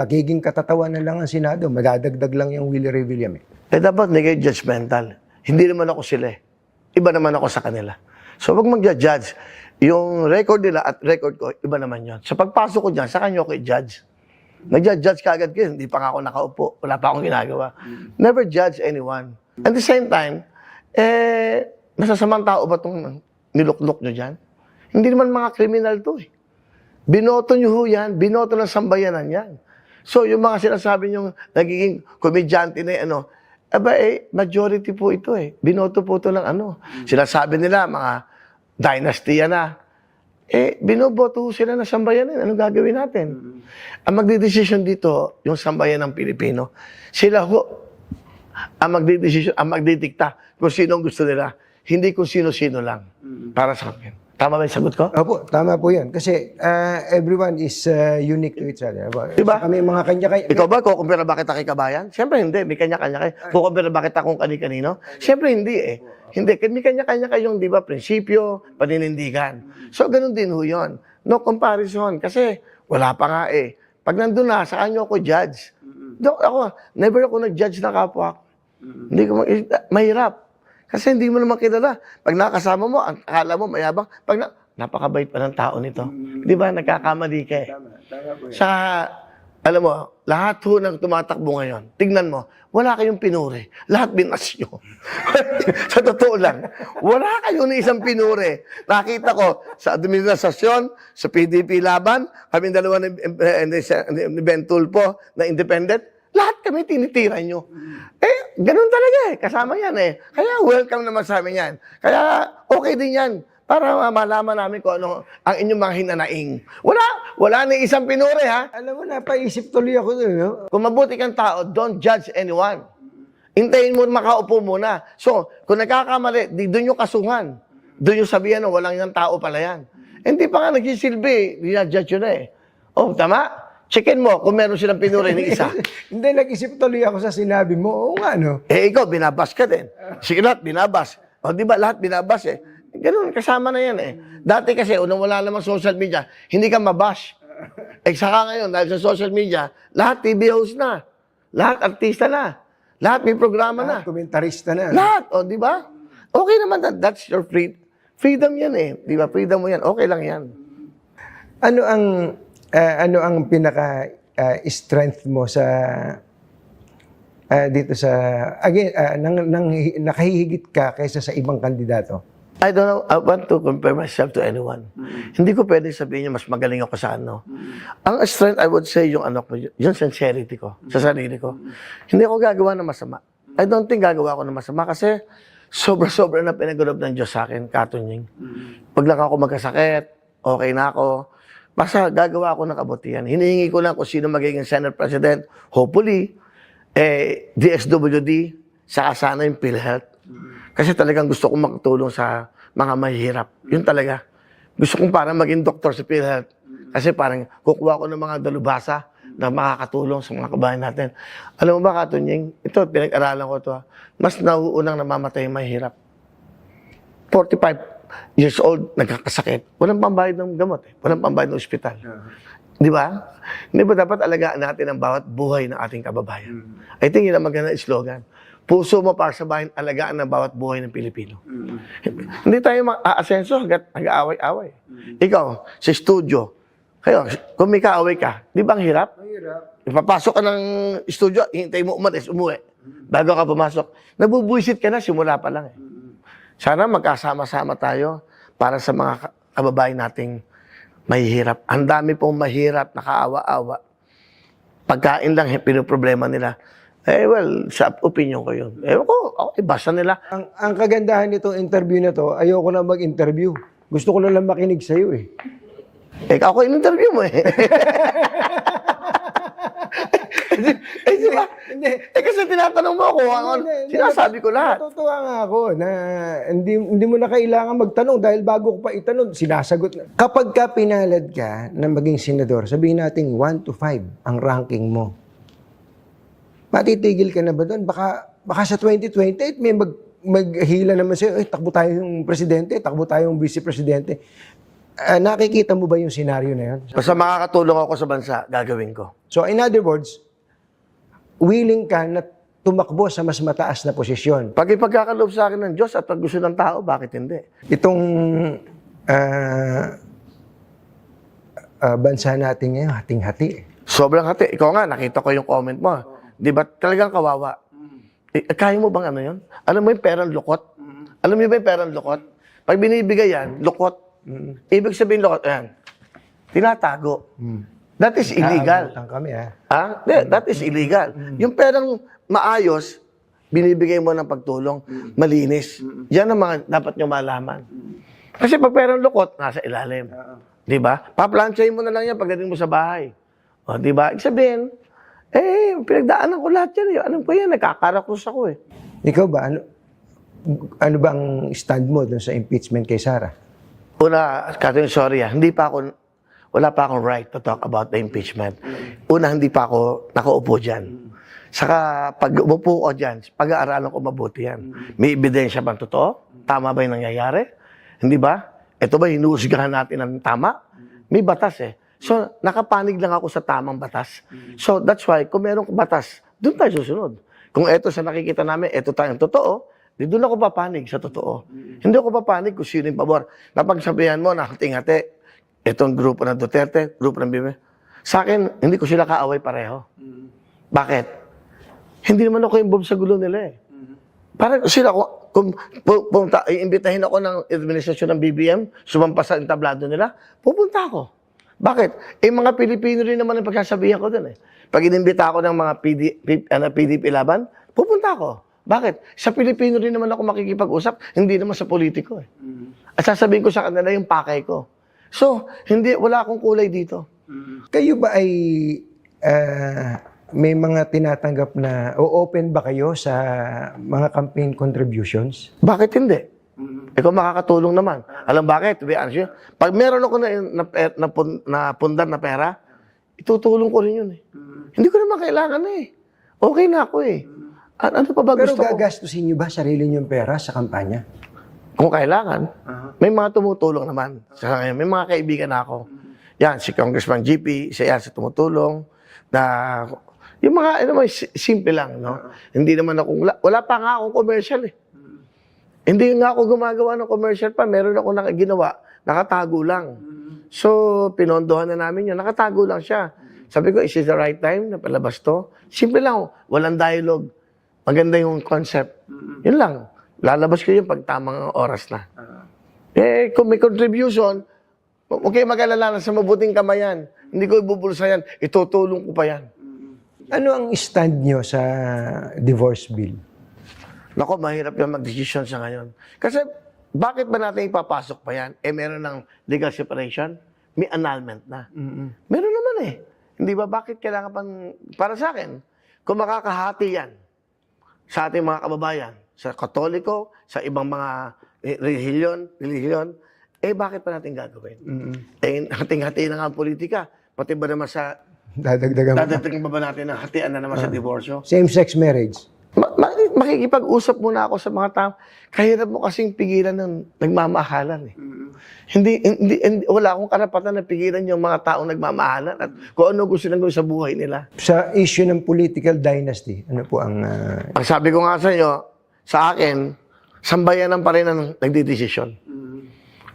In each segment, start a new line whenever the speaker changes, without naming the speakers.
pagiging katatawanan lang ang Senado, madadagdag lang yung Willie Revilla.
Dapat hindi kayo judgmental. Hindi naman ako sila eh. Iba naman ako sa kanila. So, wag mag-judge. Yung record nila at record ko, iba naman yon. Sa pagpasok ko dyan, sa kanyo ko i-judge. Nag-judge ka agad kayo, hindi pa nga ako nakaupo. Wala pa akong ginagawa. Never judge anyone. At the same time, masasamang tao ba itong niluklok nyo dyan? Hindi naman mga kriminal to eh. Binoto nyo ho yan, binoto ng sambayanan yan. So, yung mga sinasabi nyo, nagiging komedyante na ano, majority po ito eh. Binoto po ito ng ano. Sinasabi nila, mga dynasty na. Binoboto sila ng sambayanan. Anong gagawin natin? Ang magdidesisyon dito, yung sambayan ng Pilipino, sila ho, ang magdidesisyon, ang magdidikta kung sino ang gusto nila. Hindi kung sino-sino lang. Para sa akin. Tama ba yung sagot ko?
Opo, tama po yan. Kasi everyone is unique to each other.
Diba?
Kami mga kanya-kanya.
Ikaw ba, kukumpira ba kita kay kabayan? Siyempre hindi, may kanya-kanya kayo. Kukumpira ba kita kung kani-kanino? Siyempre hindi eh. Hindi, may kanya-kanya kayong, di ba, prinsipyo, paninindigan. So, ganun din ho yun. No comparison. Kasi, wala pa nga eh. Pag nandun na, sa kanyo ako judge. Ako, never ako nag-judge na kapwa ko. Hindi ko, mahirap. Kasi hindi mo naman kilala. Pag nakasama mo, akala mo mayabang. Napakabait pa ng tao nito. Di ba, nagkakamali ka eh. Sa, alam mo, lahat ho ng tumatakbo ngayon, tignan mo, wala kayong pinuri. Lahat binasyo. Sa totoo lang, wala kayong isang pinuri. Nakita ko sa administrasyon, sa PDP laban, kami dalawa ni Ben Tulfo na independent, lahat kami tinitira nyo. Ganun talaga eh. Kasama yan eh. Kaya welcome naman sa amin yan. Kaya okay din yan. Para malaman namin kung ano ang inyong mga hinanaing. Wala na isang pinuri ha.
Alam mo, napaisip tuloy ako doon. No?
Kung mabuti kang tao, don't judge anyone. Hintayin mo makaupo muna. So, kung nagkakamali, doon yung kasuhan. Doon yung sabihan na walang yung tao pala yan. Hindi pa nga nagsisilbi. Dinajudge yun na eh. Oh, tama? Checkin mo kung meron silang pinuri ng isa.
Hindi, nag-isip tuloy ako sa sinabi mo. Oo nga, no?
Ikaw, binabas ka din. Sige lahat, binabas. O, di ba, lahat binabas eh. Ganun, kasama na yan eh. Dati kasi, unang wala naman social media, hindi ka mabash. Saka ngayon, dahil sa social media, lahat TV host na. Lahat artista na. Lahat may programa na.
Komentarista na.
Lahat, o, di ba? Okay naman, that's your freedom yan eh. Di ba, freedom mo yan. Okay lang yan.
Ano ang pinaka strength mo sa dito sa nakahihigit ka kaysa sa ibang kandidato?
I don't know, I want to compare myself to anyone. Hindi ko pwede sabihin niya mas magaling ako sa ano. Ang strength, I would say, yung ano ko, yung sincerity ko, sa sarili ko. Hindi ako gagawa ng masama. I don't think gagawa ako ng masama kasi sobra-sobra na pinag-urab ng Diyos sa akin, katunying. Pag lang ako magkasakit, okay na ako. Basta gagawa ako ng kabutihan. Hinihingi ko lang kung sino magiging Senate President. Hopefully, DSWD, saka sana yung PhilHealth. Kasi talagang gusto kong makatulong sa mga mahihirap. Yun talaga. Gusto kong parang maging doktor sa PhilHealth. Kasi parang kukuha ko ng mga dalubhasa na makakatulong sa mga kabayan natin. Alam mo ba, Katunying, ito, pinag-aralan ko ito, mas nauunang namamatay yung mahihirap. 45 years old, nagkakasakit. Walang pambayad ng gamot eh. Walang pambayad ng ospital. Di ba? Hindi ba dapat alagaan natin ang bawat buhay ng ating kababayan? I think yun ang magandang slogan. Puso mo para sa bayan, alagaan ang bawat buhay ng Pilipino. Hindi tayo mag-aasenso hanggang nag-aaway-away. Ikaw, sa studio, kayo, kung may kaaway ka, di ba ang hirap?
Ang hirap.
Ipapasok ka ng studio, hintay mo umalis, umuwi. Bago ka pumasok, nabubuisit ka na, simula pa lang eh. Sana magkasama-sama tayo para sa mga kababayan nating mahihirap. Ang dami pong mahirap, nakaawa-awa. Pagkain lang, pinoproblema nila. Sa opinion ko yun. Okay, basta nila.
Ang kagandahan nitong interview na to, ayoko na mag-interview. Gusto ko na lang makinig sa'yo eh.
Ako in-interview mo eh. Diba? Kasi tinatanong mo ako, sinasabi ko lahat.
Natutuwa nga ako na hindi mo na kailangan magtanong dahil bago ko pa itanong, sinasagot na. Kapag ka pinalad ka na maging senador, sabihin natin 1 to 5 ang ranking mo. Matitigil ka na ba doon? Baka sa 2028 may maghila naman sa'yo, takbo tayong presidente, takbo tayong vice-presidente. nakikita mo ba yung senaryo na yun?
Basta makakatulong ako sa bansa, gagawin ko.
So in other words, willing ka na tumakbo sa mas mataas na posisyon.
Pag ipagkakaloob sa akin ng Diyos at pag gusto ng tao, bakit hindi?
Itong bansa natin ngayon, hating-hati.
Sobrang hati. Ikaw nga, nakita ko yung comment mo. Di ba talagang kawawa? Kaya mo bang ano yun? Alam mo yung perang lukot? Alam mo ba yung perang lukot? Pag binibigay yan, lukot. Ibig sabihin lukot, ayan, tinatago. That is illegal.
Nakakalimutan kami, ha?
That is illegal. Yung perang maayos, binibigay mo ng pagtulong, malinis. Yan ang mga dapat nyo malaman. Kasi pag perang lukot, nasa ilalim. Di ba? Paplansyahin mo na lang yan pagdating mo sa bahay. O, di ba? Ibig sabihin, pinagdaanan ko lahat yan. Alam ko yan, nagkakarakus ako eh.
Ikaw ba, ano bang stand mo dun sa impeachment kay Sara?
Una, Catherine, sorry wala pa akong right to talk about the impeachment. Una, hindi pa ako nakaupo dyan. Saka, pag umupo ko dyan, pag-aaralan ko mabuti yan. May ebidensya bang totoo? Tama ba yung nangyayari? Hindi ba? Ito ba, hinuhusgahan natin ng tama? May batas eh. So, nakapanig lang ako sa tamang batas. So, that's why, kung merong batas, doon tayo susunod. Kung eto sa nakikita namin, eto tayong totoo, di doon ako papanig sa totoo. Hindi ako papanig kung sino yung pabor. Napagsabihan mo na hating-hati, itong grupo ng Duterte, grupo ng BBM. Sa akin, hindi ko sila kaaway pareho. Bakit? Hindi naman ako involved sa gulo nila eh. Parang sila, kung iimbitahin ako ng administrasyon ng BBM, sumampas sa entablado nila, pupunta ako. Bakit? Mga Pilipino rin naman ang pagsasabihan ko dun eh. Pag inimbita ako ng mga PDP laban, pupunta ako. Bakit? Sa Pilipino rin naman ako makikipag-usap, hindi naman sa politiko eh. At sasabihin ko sa kanila yung pakay ko. So, wala akong kulay dito.
Kayo ba ay may mga tinatanggap na, o open ba kayo sa mga campaign contributions?
Bakit hindi? Ikaw makakatulong naman. Alam bakit? To be honest, pag meron ako na pundar na pera, itutulong ko rin yun eh. Hindi ko naman kailangan eh. Okay na ako eh. Ano pa ba
Pero
gusto ko?
gagastusin nyo ba sarili nyong pera sa kampanya?
Kung kailangan, may mga tumutulong naman. Sa ngayon, may mga kaibigan ako. Yan, si Congressman GP, isa yan sa tumutulong. Na, yung mga, simple lang, no? Hindi naman ako, wala pa nga akong commercial eh. Hindi nga ako gumagawa ng commercial pa. Meron ako ginawa, nakatago lang. So, pinondohan na namin yun. Nakatago lang siya. Sabi ko, is it the right time na palabas to? Simple lang, walang dialogue. Maganda yung concept. Yun lang. Lalabas ko yun pag tamang oras na. Kung may contribution, okay, mag-alala na sa mabuting kamayan. Hindi ko ibubulsa yan. Itutulong ko pa yan.
Ano ang stand nyo sa divorce bill?
Nako, mahirap yung mag-decision sa ngayon. Kasi, bakit ba natin ipapasok pa yan? Meron ng legal separation, may annulment na. Meron naman eh. Hindi ba, bakit kailangan pang, para sa akin, kung makakahati yan sa ating mga kababayan, sa Katoliko, sa ibang mga relihiyon, bakit pa natin gagawin? Hating-hati na nga ang politika. Pati ba naman sa,
Dadagdagan
ba natin na hatian na naman sa diborsyo?
same-sex marriage.
Makikipag-usap muna ako sa mga tao. Kahirap mo kasing pigilan ng nagmamahalan eh. Wala akong karapatan na pigilan yung mga taong nagmamahalan at kung ano gusto nilang gawin sa buhay nila.
Sa issue ng political dynasty, ano po ang...
Ang sabi ko nga sa inyo, sa akin, sambayanan pa rin ang nagdidesisyon.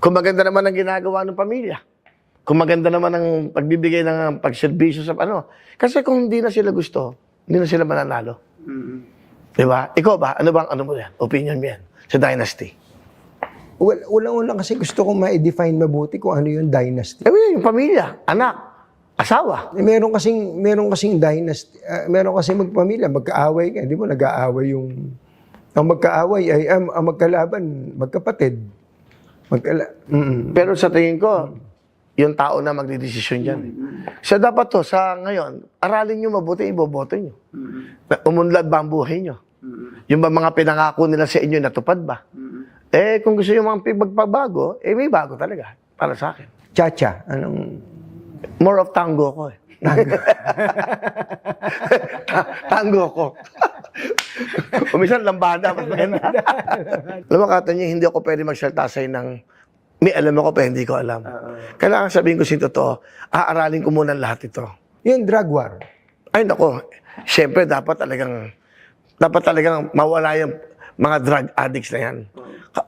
Kung maganda naman ang ginagawa ng pamilya, kung maganda naman ang pagbibigay ng pagserbisyo sa ano. Kasi kung hindi na sila gusto, hindi na sila mananalo. Diba? Ikaw ba? Ano mo yan? Opinion mo yan? Sa dynasty?
Well, unang-una kasi gusto kong ma-define mabuti kung ano yung dynasty.
Yung pamilya, anak, asawa.
Meron kasing dynasty, meron kasing magpamilya, magkaaway ka, di mo nag-aaway yung... Ang magkaaway ay, ang magkalaban, magkapatid.
Pero sa tingin ko, yung tao na magdidesisyon dyan. So dapat to, sa ngayon, aralin nyo mabuti, iboboto nyo. Umunlad ba ang buhay nyo? Yung ba mga pinangako nila sa inyo, natupad ba? Kung gusto nyo mga magpabago, may bago talaga, para sa akin.
Chacha, anong...
More of tango ko eh. Tango ko. Umisan lambada, mas maganda. Alam mo, Kata niya, hindi ako pwede magsalta sa'yo ng May alam ako pa, hindi ko alam. Kailangan sabihin ko si totoo, aaralin ko muna lahat ito.
Yung drug war.
Ay, nako. Siyempre, dapat talagang mawala yung mga drug addicts na yan.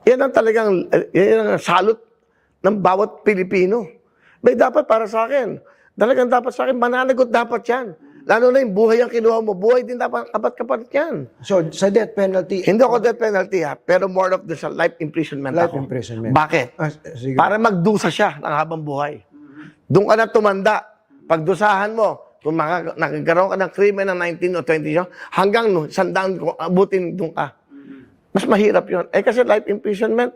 Yan ang salot ng bawat Pilipino. May dapat para sa akin. Talagang dapat sa akin, mananagot dapat yan. Lalo na yung buhay ang kinuha mo. Buhay din dapat kapat-kapat yan.
So, sa death penalty,
Hindi ako death penalty pero more of the life imprisonment
life
ako.
imprisonment.
Bakit?
Sige.
Para magdusa siya ng habang buhay. Doon ka na tumanda. Pagdusahan mo, kung nagkaroon ka ng krimen ng 19 o 20 years, hanggang sandang abutin doon ka. Mas mahirap yun. Kasi life imprisonment,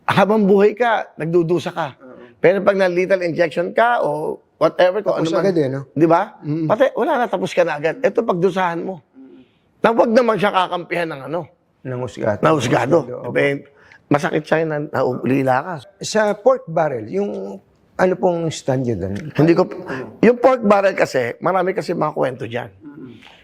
habang buhay ka, nagdudusa ka. Pero pag na-lethal injection ka o whatever, kung ano
Tapos
man.
agad no?
Di ba? Pati, wala na, tapos ka na agad. Ito pagdusahan mo. Na huwag naman siya kakampihan ng
Nangusgato.
husgado.
Okay.
Masakit sa'yo na naulila ka.
Sa pork barrel, yung ano pong stand nyo doon?
Hindi ko, yung pork barrel kasi, marami kasi mga kwento dyan.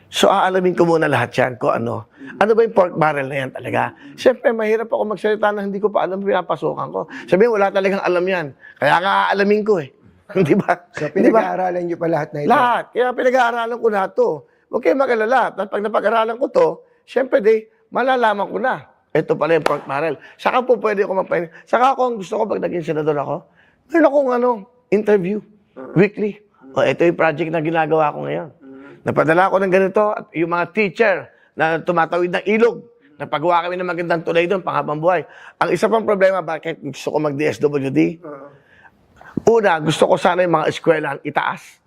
So, aalamin ko muna lahat yan kung ano. Ano ba yung pork barrel na yan talaga? Siyempre, mahirap ako magsalita na hindi ko pa alam pinapasukan ko. Sabihin, wala talagang alam yan. Kaya nga aalamin ko eh. Di ba?
So,
Di ba?
pinag-aaralan nyo pa lahat na ito?
Lahat. Kaya pinag-aaralan ko lahat to. Huwag kayong mag-alala. At pag napag-aralan ko to, siyempre, malalaman ko na. Ito pala yung pork barrel. Saka po pwede ako magpahin. Saka ako, ang gusto ko pag naging senador ako, meron akong interview. Weekly. O, ito yung project na ginagawa ko ngayon. Napadala ko ng ganito at yung mga teacher na tumatawid ng ilog. Napagawa kami ng magandang tulay doon, panghabang buhay. Ang isa pang problema, bakit gusto ko mag-DSWD? Una, gusto ko sana yung mga eskwelahan itaas.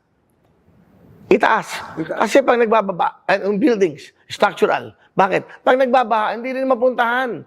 Itaas. Kasi pag nagbababa, yung buildings, structural. Bakit? Pag nagbabaha, hindi rin mapuntahan.